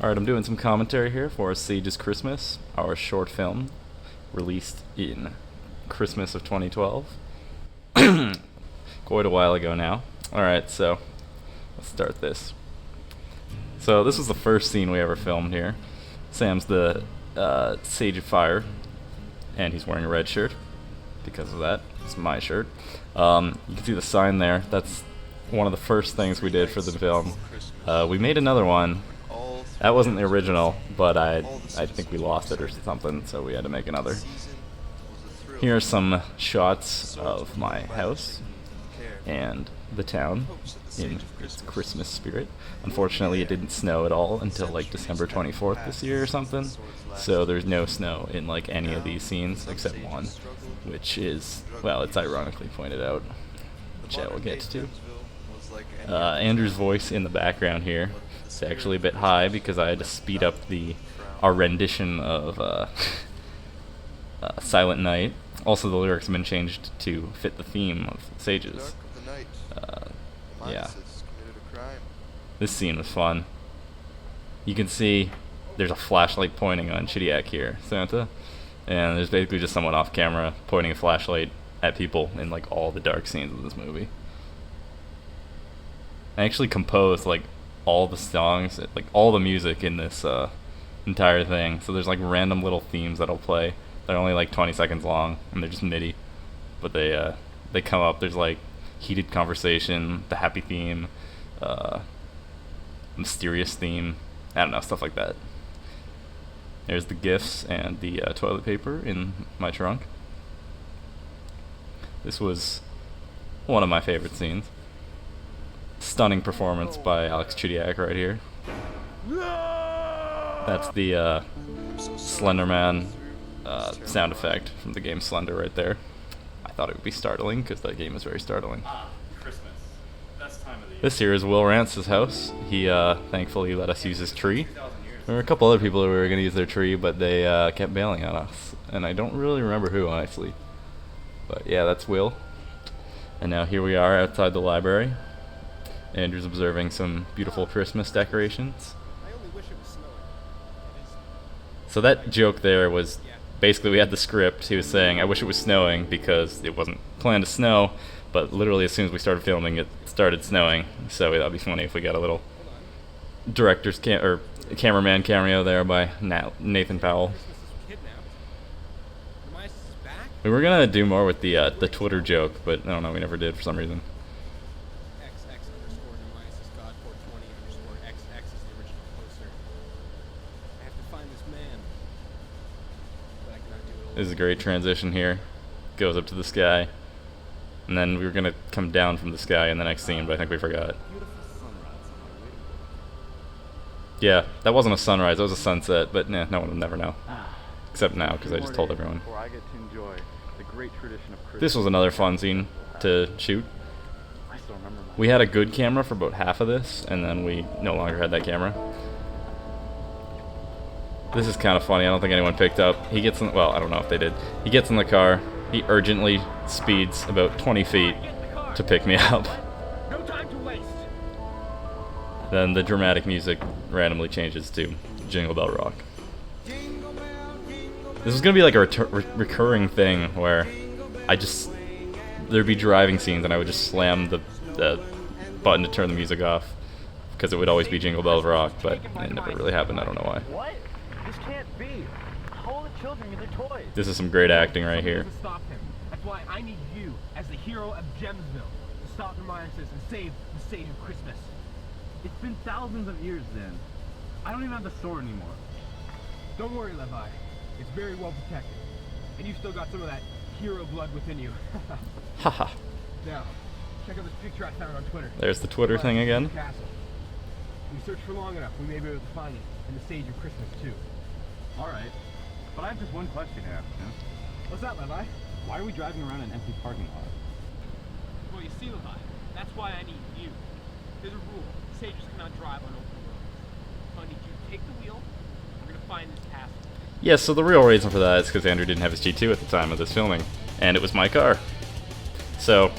Alright, I'm doing some commentary here for Sage's Christmas, our short film, released in Christmas of 2012. Quite a while ago now. Alright, so let's start this. So this was the first scene we ever filmed here. Sam's the Sage of Fire, and he's wearing a red shirt. Because of that, it's my shirt. You can see the sign there. That's one of the first things we did for the film. We made another one. That wasn't the original, but I think we lost it or something, so we had to make another. Here are some shots of my house and the town in its Christmas spirit. Unfortunately, it didn't snow at all until like December 24th this year or something, so there's no snow in like any of these scenes except one, which is, well, it's ironically pointed out, which I will get to. Andrew's voice in the background here. It's actually a bit high because I had to speed up our rendition of Silent Night. Also, the lyrics have been changed to fit the theme of Sages. Yeah. This scene was fun. You can see there's a flashlight pointing on Chidiac here, Santa, and there's basically just someone off camera pointing a flashlight at people in like all the dark scenes of this movie. I actually composed like all the songs, like all the music in this entire thing. So there's like random little themes that'll play. They're only like 20 seconds long, and they're just MIDI, but they come up. There's like heated conversation, the happy theme, mysterious theme. I don't know, stuff like that. There's the gifts and the toilet paper in my trunk. This was one of my favorite scenes. Stunning performance by Alex Chidiac right here. That's the Slenderman sound effect from the game Slender right there. I thought it would be startling because that game is very startling. Christmas. Best time of the year. This here is Will Rance's house. He thankfully let us use his tree. There were a couple other people that were going to use their tree, but they kept bailing on us. And I don't really remember who, honestly. But yeah, that's Will. And now here we are outside the library. Andrew's observing some beautiful Christmas decorations. So that joke there was basically we had the script. He was saying, I wish it was snowing because it wasn't planned to snow, but literally as soon as we started filming it started snowing. So that'd be funny if we got a little cameraman cameo there by Nathan Powell. We were gonna do more with the Twitter joke, but I don't know, we never did for some reason. This is a great transition here. Goes up to the sky. And then we were going to come down from the sky in the next scene, but I think we forgot. Yeah, that wasn't a sunrise, that was a sunset, but no one will never know. Except now, because I just told everyone. This was another fun scene to shoot. We had a good camera for about half of this, and then we no longer had that camera. This is kind of funny. I don't think anyone picked up. He gets in, well, I don't know if they did. He gets in the car. He urgently speeds about 20 feet to pick me up. No time to waste. Then the dramatic music randomly changes to Jingle Bell Rock. This is going to be like a recurring thing where there'd be driving scenes and I would just slam the button to turn the music off because it would always be Jingle Bell Rock, but it never really happened. I don't know why. What? This can't be. All the children get their toys. This is some great acting right here. To stop him. That's why I need you as the hero of Gemsville to stop the Myerses and save the Sage of Christmas. It's been thousands of years then. I don't even have the sword anymore. Don't worry, Levi. It's very well protected. And you've still got some of that hero blood within you. Haha. Now, check out this picture I found on Twitter. There's the Twitter thing again. Castle. We searched for long enough, we may be able to find it. And the Sage of Christmas, too. Alright. But I have just one question to ask, What's that, Levi? Why are we driving around an empty parking lot? Well, you see, Levi, that's why I need you. There's a rule. Sages cannot drive on open roads. So I need you to take the wheel. We're going to find this castle. Yeah, so the real reason for that is because Andrew didn't have his G2 at the time of this filming, and it was my car. So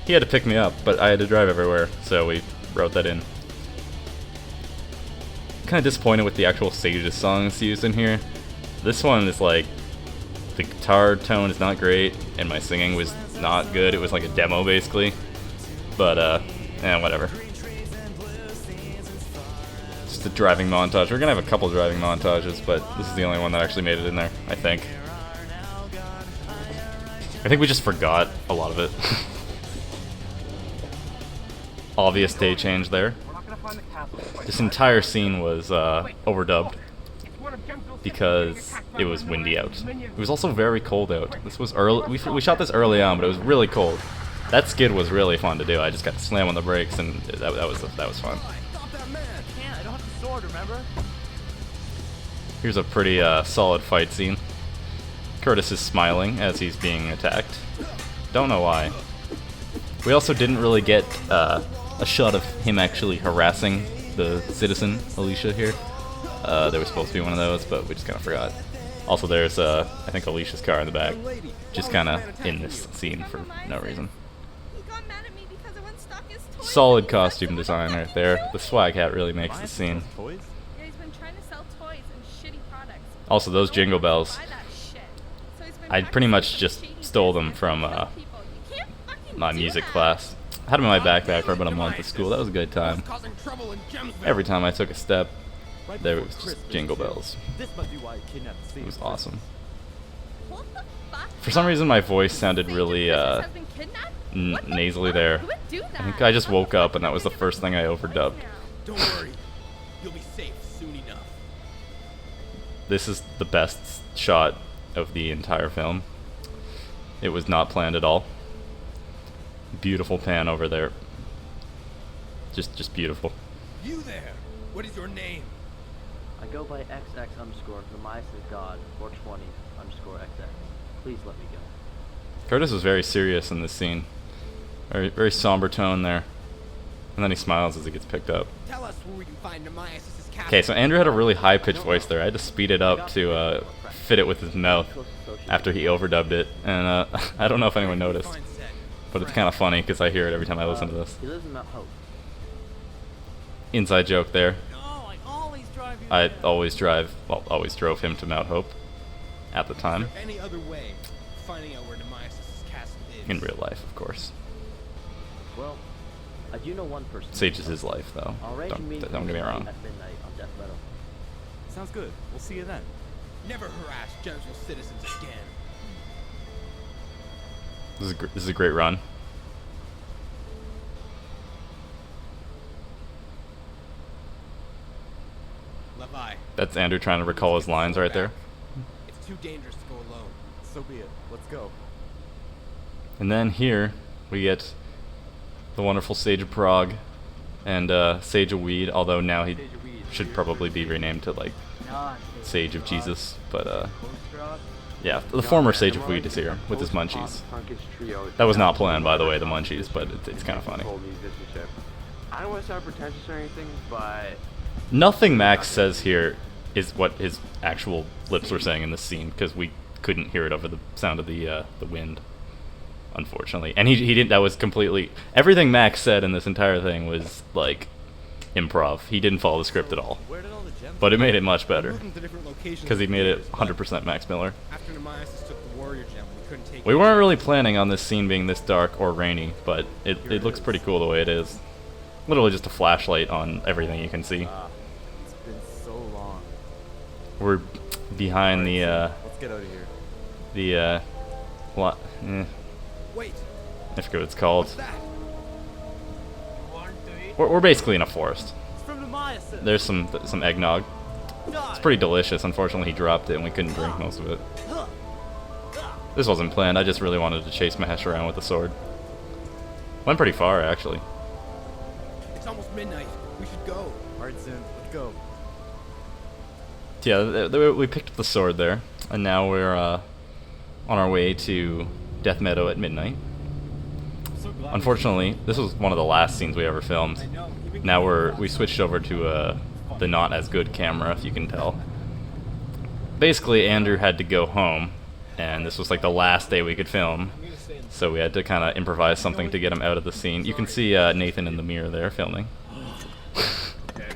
he had to pick me up, but I had to drive everywhere, so we wrote that in. kind of disappointed with the actual Sage's songs used in here. This one is like, the guitar tone is not great, and my singing was not good. It was like a demo basically, but whatever. Just a driving montage. We're gonna have a couple driving montages, but this is the only one that actually made it in there, I think. I think we just forgot a lot of it. Obvious day change there. This entire scene was overdubbed because it was windy out. It was also very cold out. This was early. We shot this early on, but it was really cold. That skid was really fun to do. I just got to slam on the brakes, and that was fun. Here's a pretty solid fight scene. Curtis is smiling as he's being attacked. Don't know why. We also didn't really get a shot of him actually harassing the citizen, Alicia, here. There was supposed to be one of those, but we just kind of forgot. Also, there's, I think, Alicia's car in the back. Just kind of in this scene for no reason. Solid costume design right there. The swag hat really makes the scene. Also, those jingle bells. I pretty much just stole them from my music class. I had them in my backpack for about a month at school. That was a good time. Every time I took a step, there was just jingle bells. It was awesome. For some reason, my voice sounded really nasally there. I think I just woke up and that was the first thing I overdubbed. Don't worry, you'll be safe soon enough. This is the best shot of the entire film. It was not planned at all. Beautiful pan over there. Just beautiful. You there? What is your name? I go by XX underscore Hermias is God 420 underscore XX. Please let me go. Curtis was very serious in this scene. Very somber tone there. And then he smiles as he gets picked up. Tell us where we can find Nemesis' castle. Okay, so Andrew had a really high-pitched voice there. I had to speed it up to fit it with his mouth after he overdubbed it. And I don't know if anyone noticed, but it's kind of funny because I hear it every time I listen to this. He lives in Mount Hope. Inside joke there. No, I always drive you I there. always drove him to Mount Hope at the time. Is there any other way of finding out where Nemesis' castle is? In real life, of course. Well, I do know one person. Sage is his life, though. I'll arrange a meeting Don't get me wrong. at midnight on Death Meadow. Sounds good. We'll see you then. Never harass gentle citizens again. This is a great run. Levi. That's Andrew trying to recall his lines right there. It's too dangerous to go alone. So be it. Let's go. And then here we get the wonderful Sage of Prague and Sage of Weed, although now he should probably be renamed to like Sage of Jesus. But yeah, the former Sage of Weed is here with his munchies. That was not planned, by the way, the munchies, but it's kind of funny. I don't want to sound pretentious or anything, but Nothing Max says here is what his actual lips were saying in this scene, because we couldn't hear it over the sound of the wind, unfortunately. And he didn't. That was completely everything Max said in this entire thing was like improv. He didn't follow the script at all, but it made it much better because he made it 100% Max Miller. After Nemesis took the warrior gem, we couldn't take We it. weren't really planning on this scene being this dark or rainy, but it looks pretty cool the way it is. Literally just a flashlight on everything you can see. It's been so long. We're behind the Let's get out of here. Wait, I forget what it's called. what's that? We're basically in a forest. It's from Hermias. There's some eggnog. It's pretty delicious. Unfortunately, he dropped it and we couldn't drink most of it. This wasn't planned. I just really wanted to chase Mahesh around with the sword. Went pretty far, actually. It's almost midnight. We should go. Alright, Zin, let's go. Yeah, we picked up the sword there, and now we're on our way to Death Meadow at midnight. Unfortunately, this was one of the last scenes we ever filmed. Now we switched over to the not as good camera, if you can tell. Basically, Andrew had to go home, and this was like the last day we could film, so we had to kind of improvise something to get him out of the scene. You can see Nathan in the mirror there filming. Okay,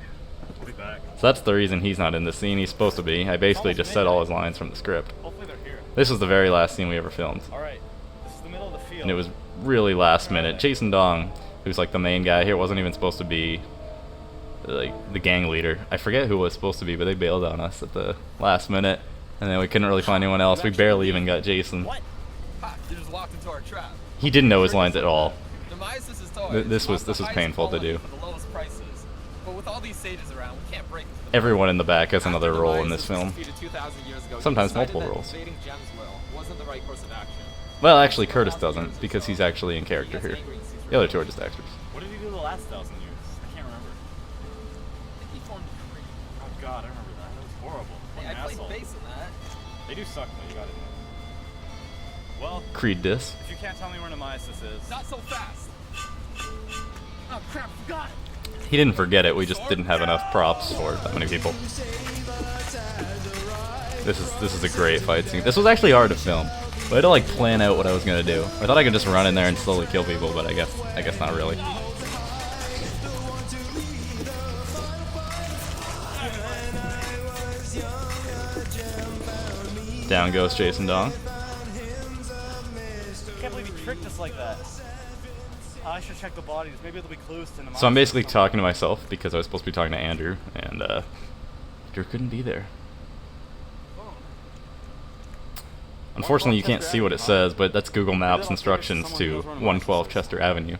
we'll be back. So that's the reason he's not in this scene. He's supposed to be. I basically just said all his lines from the script. Hopefully they're here. This was the very last scene we ever filmed. Alright, this is the middle of the field. And it was really last minute. Jason Dong, who's like the main guy here, wasn't even supposed to be like the gang leader. I forget who it was supposed to be, but they bailed on us at the last minute. And then we couldn't really find anyone else. We barely even got Jason. What? Ha, you're just locked into our trap. He didn't know his lines at all. Demise is toys. This was wants the highest painful to quality do. For the lowest prices. But with all these sages around, we can't break them. Everyone in the back has another After role in Demise this was film. defeated 2,000 years ago, he Sometimes decided multiple that roles. invading Gemsville wasn't the right course of action. Well, actually, Curtis doesn't, because he's actually in character here. The other two are just actors. What did he do the last 1,000 years? I can't remember. I think he formed a tree. Oh god, I remember that. That was horrible. What Hey, an I played asshole. bass in that. They do suck though, you gotta admit. Well, Creed diss. if you can't tell me where Nemesis is... Not so fast. Oh crap, forgot. He didn't forget it, we just didn't have enough props for that many people. This is a great fight scene. This was actually hard to film. I had to like plan out what I was gonna do. I thought I could just run in there and slowly kill people, but I guess not really. Down goes Jason Dong. I can't believe he tricked us like that. I should check the bodies. Maybe there'll be clues to Nemesis. So I'm basically talking to myself because I was supposed to be talking to Andrew, and Andrew couldn't be there. Unfortunately, you can't see what it says, but that's Google Maps instructions to 112 Chester Avenue.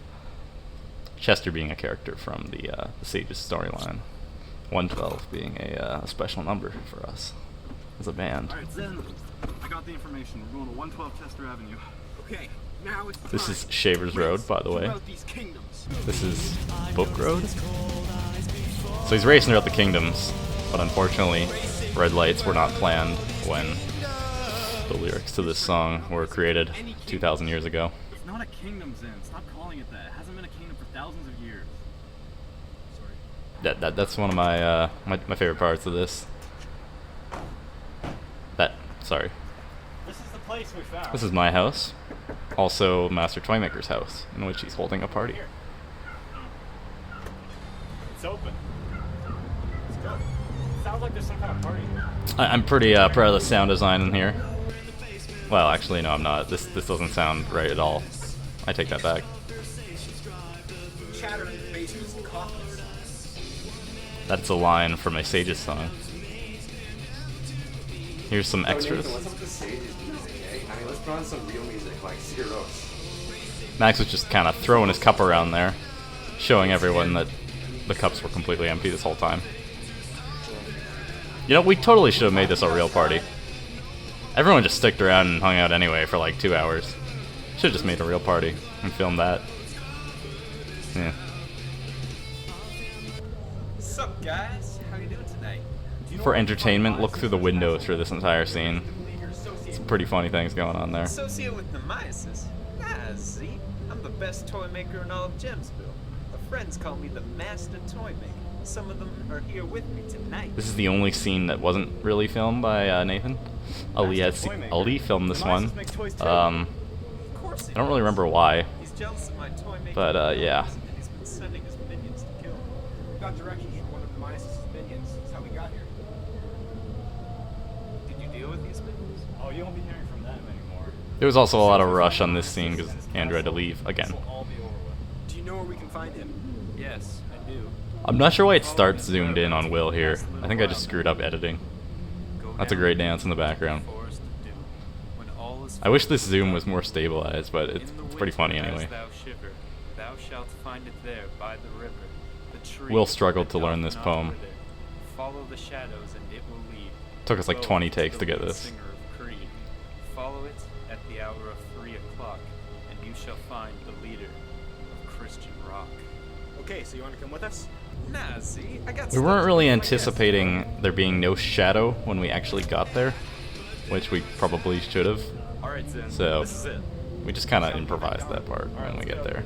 Chester being a character from the Sage's storyline. 112 being a special number for us as a band. Alright, Zen. I got the information. We're going to 112 Chester Avenue. Okay, now it's This time. is Shaver's Road, by the way. Throughout these kingdoms. This is Book Road. So he's racing throughout the kingdoms, but unfortunately, red lights were not planned when the lyrics to this song were created 2,000 years ago. It's not a kingdom, Zen. Stop calling it that. It hasn't been a kingdom for thousands of years. Sorry. That's one of my my favorite parts of this. Sorry. This is the place we found. This is my house. Also Master Toymaker's house, in which he's holding a party. It's open. Let's go. Sounds like there's some kind of party here. I'm pretty proud of the sound design in here. Well, actually, no, I'm not. This doesn't sound right at all. I take that back. Chatter in the basements and coffins. That's a line from a Sage's song. Here's some extras. What's up with the Sage's music, eh? I mean, let's put on some real music like Zeros. Max was just kind of throwing his cup around there, showing everyone that the cups were completely empty this whole time. You know, we totally should have made this a real party. Everyone just sticked around and hung out anyway for like 2 hours. Should have just made a real party and filmed that. Yeah. Sup, guys? How you doing tonight? For entertainment, look through the windows for this entire scene. Some pretty funny things going on there. Associate with Nemesis? Nah, Z. I'm the best toy maker in all of Gemsville. My friends call me the Master Toy Maker. Some of them are here with me tonight. This is the only scene that wasn't really filmed by Nathan. Ali filmed this one. I Of course he don't really does. remember why, He's jealous of my toy making but yeah. powers, and he's been sending his minions to kill me. We got directions from one of the Midas' minions. That's how we got here. Did you deal with these minions? Oh, you won't be hearing from them anymore. There was also a lot of rush on this scene because Andrew had to leave again. This will all be over with. Do you know where we can find him? Yes, I do. I'm not sure why it starts zoomed in on Will here. I think I just screwed up editing. That's a great dance in the background. I wish this zoom was more stabilized, but it's pretty funny anyway. Thou shalt find it there by the river. The tree Will struggled to that learn doth this not poem. wither. Follow the shadows and it will lead. Took us like Lo, 20 takes the to get lead this. singer of Creed. Follow it at the hour of 3 o'clock, and you shall find the leader of Christian rock. Okay, so you want to come with us? Nah, see, I got We weren't really anticipating there being no shadow when we actually got there, which we probably should have. Alright, Zen. So This is it. we just kind of improvised that part when we get there.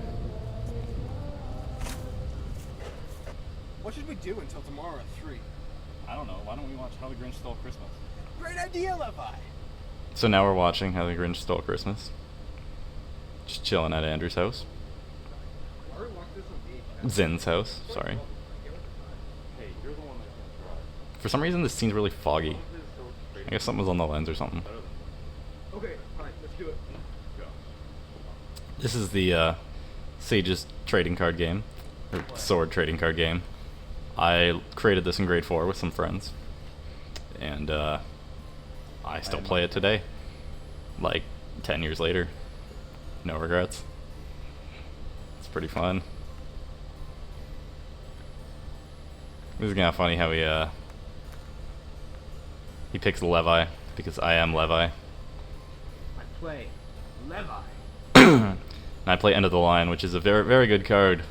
What should we do until tomorrow at 3? I don't know. Why don't we watch How the Grinch Stole Christmas? Great idea, Levi! So now we're watching How the Grinch Stole Christmas. Just chilling at Andrew's house. Zen's house, sorry. Hey, you're the one that can't drive. For some reason, this scene's really foggy. I guess something was on the lens or something. Okay, fine, let's do it. This is the Sage's trading card game, or sword trading card game. I created this in grade 4 with some friends, and I still play it today, like 10 years later. No regrets. It's pretty fun. This is kind of funny how he picks Levi because I am Levi. I play Levi. And I play End of the Line, which is a very, very good card,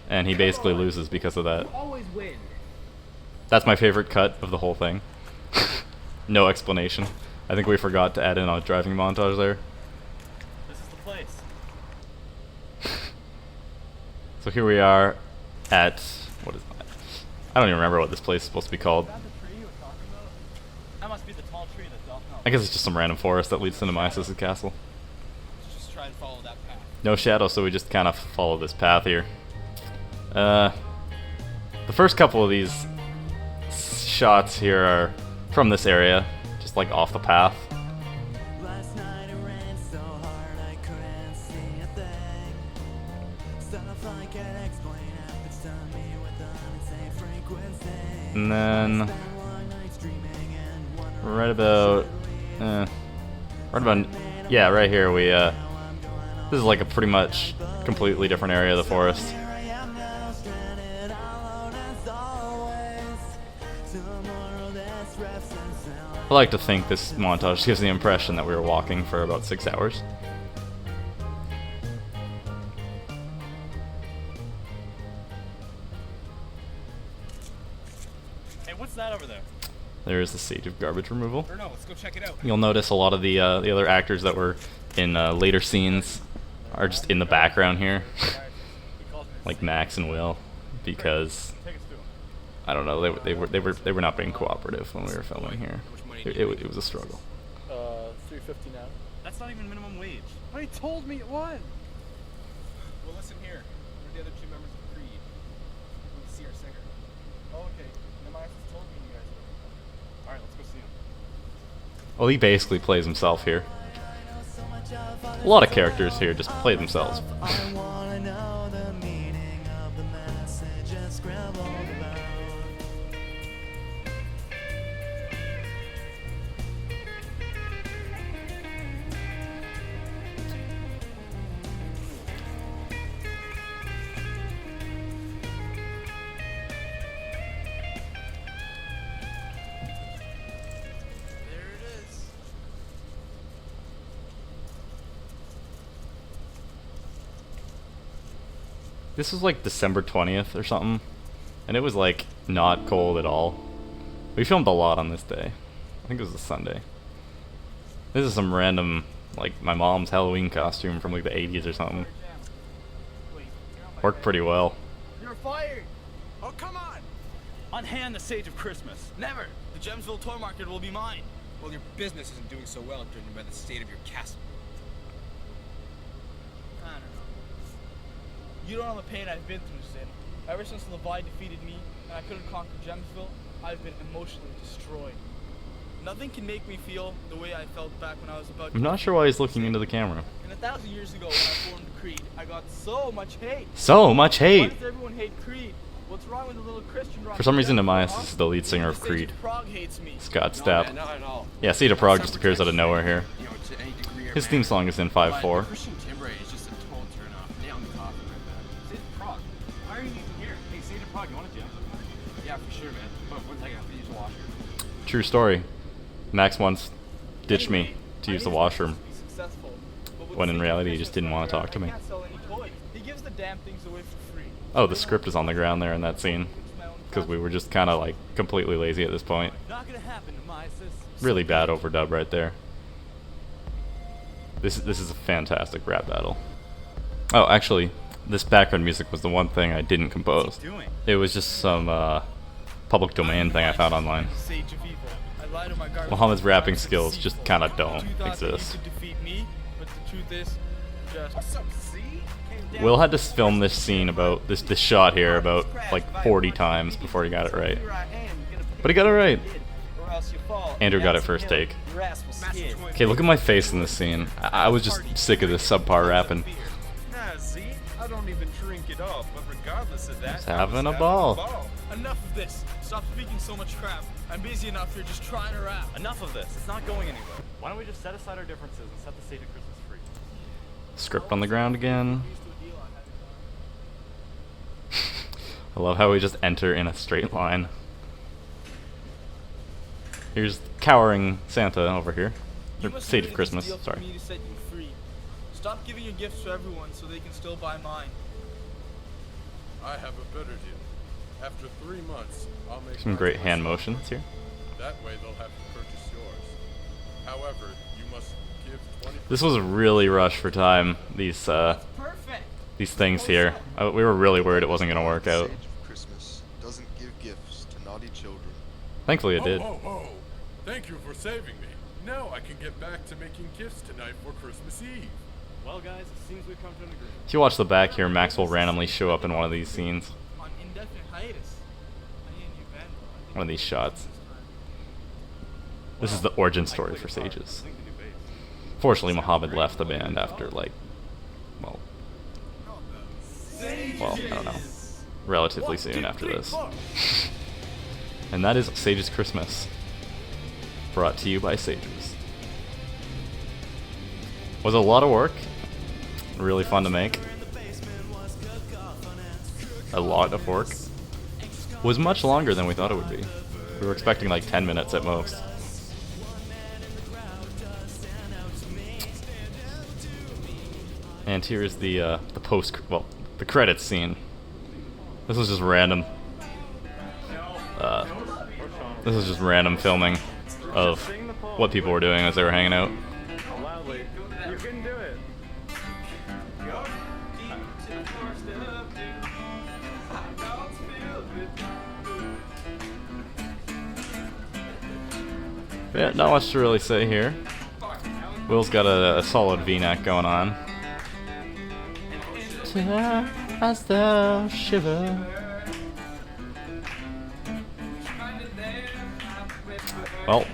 and he basically loses because of that. You always win. That's my favorite cut of the whole thing. No explanation. I think we forgot to add in a driving montage there. This is the place. So here we are at, what is that? I don't even remember what this place is supposed to be called. Is that the tree you were talking about? That must be the tall tree that Delph. I guess it's just some random forest that leads to Nemesis' castle. Let's just try and follow that path. No shadow, so we just kind of follow this path here. The first couple of these shots here are from this area, just like off the path. Last night it rained so hard I couldn't see a thing. Stuff I can't explain happens to me with an insane frequency. And then Spent long nights dreaming and wondering right about, yeah, right here we, this is like a pretty much completely different area of the forest. where I am now, stranded alone as always. Tomorrow that's reps and sound. I like to think this montage gives the impression that we were walking for about 6 hours. Hey, what's that over there? There's the Sage of Garbage Removal. Or no, let's go check it out. You'll notice a lot of the other actors that were in later scenes are just in the background here, like Max and Will, because I don't know, they were not being cooperative when we were filming here. It was a struggle. $3.50 now. That's not even minimum wage. But he told me it was. Well, listen here. We're the other 2 members of Creed. We need to see our singer. Oh, okay. Nemesis told me you guys were. Alright, let's go see him. Well, he basically plays himself here. A lot of characters here just play themselves. I wanna know the meaning of the message I scribbled about. There it is. This was like December 20th or something, and it was like not cold at all. We filmed a lot on this day. I think it was a Sunday. This is some random, like my mom's Halloween costume from like the 80s or something. Worked pretty well. You're fired! Oh, come on! Unhand the Sage of Christmas. Never! The Gemsville Toy Market will be mine. Well, your business isn't doing so well, judging by the state of your castle. I don't know. You don't know the pain I've been through, Sin. Ever since Levi defeated me and I couldn't conquer Gemsville, I've been emotionally destroyed. Nothing can make me feel the way I felt back when I was about I'm not sure why he's looking into the camera. And 1,000 years ago when I formed Creed, I got so much hate. So much Why hate! does everyone hate Creed? What's wrong with the little Christian rock? For some reason, band? Nemesis is the lead singer of The Sage Creed. Prague hates me. Scott No, Stapp. man, not at all. Yeah, Seed of Prague just appears out of nowhere here. You know, to any degree or His manner. theme song is in But 5/4. Christian Timbre is just a total turnoff. Nail in the coffin right there. Sage of Prague. Why are you even here? Hey, Sage of Prague, you want a gym? Yeah, for sure, man. But one thing I have to use the washroom. True story. Max once ditched me Anyway, to use the I need washroom. to be successful, but with when in Sage reality he Christmas just didn't want to here, talk to I me. can't sell any toys. He gives the damn things away for free. Oh, the script is on the ground there in that scene. Because we were just kind of like completely lazy at this point. Not gonna happen, Nemesis. Really bad overdub right there. This is a fantastic rap battle. Oh, actually, this background music was the one thing I didn't compose. doing? It was just some public domain thing I found online. Sage of evil. I lied to my guardian. Muhammad's rapping skills just kind of don't You thought that you exist. could defeat me, but the truth is, just what's up, see? Will had to film this scene about this shot here about like 40 times before he got it right. Here I am, gonna But he got it right. Or else you fall. Andrew and got it as first you kill, take. Your ass will skid. Okay, look at my face in this scene. I was just sick of this subpar rapping. Nah, see? I don't even drink it all, but regardless of that, Just having a ball. Enough of this. Stop speaking so much crap. I'm busy enough here just trying to rap. Enough of this. It's not going anywhere. Why don't we just set aside our differences and set the Sage of Christmas free? Script on the ground again. I love how we just enter in a straight line. Here's cowering Santa over here. You Or must Sage really of Christmas, steal from sorry. me to set you free. Stop giving your gifts to everyone so they can still buy mine. I have a better deal. After 3 months, I'll make Some mine great to hand myself. motions here. That way they'll have to purchase yours. However, you must give 20%. This was really rushed for time, these Perfect. these things here. We were really worried it wasn't gonna work out. Sage of Christmas doesn't give gifts to naughty children. Thankfully it did. Ho, ho, ho. Thank you for saving me. Now I can get back to making gifts tonight for Christmas Eve. Well, guys, it seems we've come to an agreement. If you watch the back here, Max will randomly show up in one of these scenes. On indefinite hiatus. I need a new band, though. I think One of these shots. this time. This is the origin story for Sages. Fortunately, Muhammad left the band after, like, well, I don't know, relatively soon after this. And that is Sage's Christmas, brought to you by Sages. Was a lot of work, really fun to make. A lot of work. Was much longer than we thought it would be. We were expecting like 10 minutes at most. And here is the the credits scene. This was just random. This is just random filming of what people were doing as they were hanging out. Loudly. You can do it. Yeah, not much to really say here. Will's got a solid V-neck going on. As thou shiver. Well,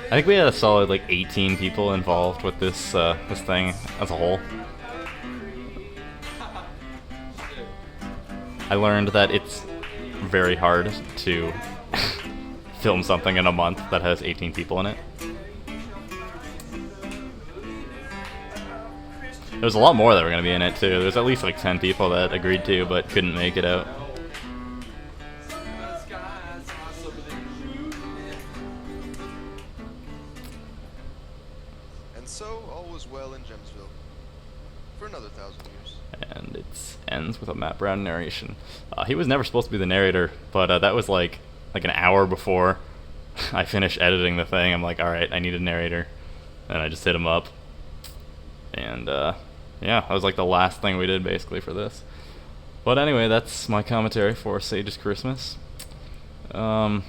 I think we had a solid like 18 people involved with this this thing as a whole. I learned that it's very hard to film something in a month that has 18 people in it. There's a lot more that were going to be in it too. There's at least like 10 people that agreed to but couldn't make it out. And so all was well in Gemsville for another 1,000 years. And it ends with a Matt Brown narration. He was never supposed to be the narrator, but that was like an hour before I finished editing the thing. I'm like, all right, I need a narrator, and I just hit him up. And yeah, that was like the last thing we did basically for this. But anyway, that's my commentary for Sage's Christmas. No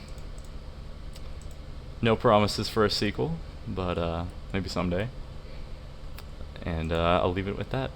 promises for a sequel, but maybe someday. And I'll leave it with that.